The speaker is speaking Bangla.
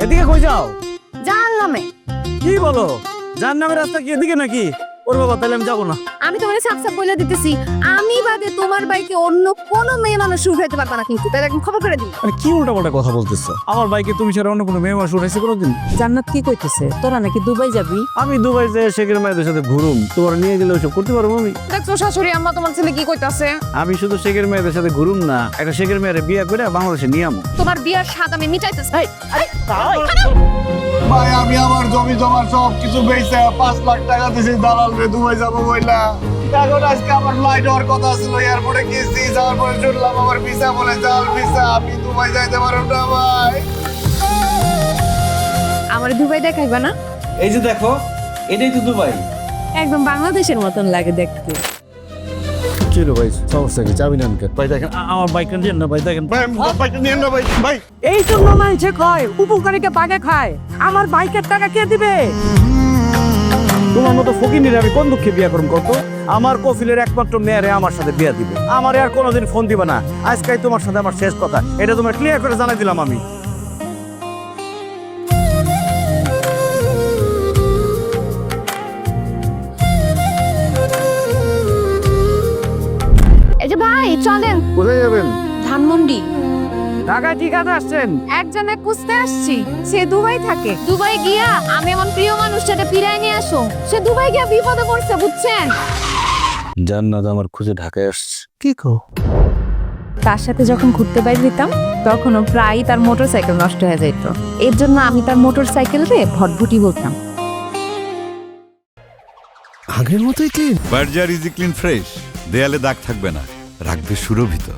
এদিকে কই যাও? জাহান্নামে। কি বলো? জাহান্নামের রাস্তা কি এদিকে নাকি? ওর বাবা, তাহলে আমি যাবো না। আমি তোমার সাফ সাফ বলে দিতেছি, আমি বাদে তোমার বাইকে অন্য কোনো মেয়ে মানুষ উঠাইতে পারবা না, কিন্তু তাই একদম খবর করে দিই। মানে কি উল্টাপাল্টা কথা বলতেছো? আমার বাইকে তুমি ছাড়া অন্য কোনো মেয়ে মানুষ উঠাইছে কোনোদিন? জান্নাত কি কইতেছে? তোরা নাকি দুবাই যাবি? আমি দুবাই যে শেখের মেয়েদের সাথে ঘুরুম, তোমার নিয়ে গেলে ওসব করতে পারবো আমি? দেখছো শাশুড়ি আম্মা তোমার ছেলে কি কইতাছে? আমি শুধু শেখের মেয়েদের সাথে ঘুরুম না, একটা শেখের মেয়ের বিয়ে করে বাংলাদেশে নিয়ে আমো। তোমার বিয়ার স্বাদ আমি মিটাইতেছি। ভাই আমি আমার জমি জমা সব কিছু বেচে 5 লাখ টাকা দিয়েছি দালাল রে দুবাই যাবো বইলা। এখন আজকে আমার ফ্লাইট হওয়ার কথা ছিল, এয়ারপোর্টে গেছি, যাওয়ার পরে শুনলাম আমার ভিসা বলে জাল ভিসা, আমি দুবাই যাইতে পারব না ভাই। আমার দুবাই দেখাইবা না? এই যে দেখো, এটাই তো দুবাই। একদম বাংলাদেশের মতন লাগে দেখতে। কি রে ভাই, সমস্যা কি? চাবি নেন কেন? ভাই দেখেন, আমার বাইকটা নিয়ে না ভাই, দেখেন। ভাই বাইকটা নিয়ে না ভাই। ভাই এই জন্য মানুষে কয় উপকারীকে বাগে খায়। আমার বাইকের টাকা কে দিবে? তোমার মতো ফকিনির আমি কোন দুঃখে বিয়ে করুম কত? আমার কফিলের একমাত্র মেয়েরে আমার সাথে বিয়ে দিবে। আমার আর কোনোদিন ফোন দিবে না। আজকাই তোমার সাথে আমার শেষ কথা, এটা তোমার ক্লিয়ার করে জানাই দিলাম আমি। এই যে ভাই চলেন কোথায় যাবেন? ধানমন্ডি। ঢাকায় ঠিক আছে আসছেন? একজনে খুঁজতে আসছি, সে দুবাই থাকে। দুবাই গিয়া আমি আমার প্রিয় মানুষটাকে ফিরাই নিয়ে আসো। সে দুবাই গিয়া বিপদে পড়ছে, বুঝছেন? জান্নাত আমার খুঁজে ঢাকায় আসছে। কি কো? তার সাথে যখন ঘুরতে বাইরে দিতাম তখনও প্রায়ই তার মোটরসাইকেল নষ্ট হয়ে যেত। এর জন্য আমি তার মোটরসাইকেলকে ভটভটি বলতাম। আগের মতোই clean. Berger easy clean fresh, দেয়ালে দাগ থাকবে না, রাখবে সুরভিত।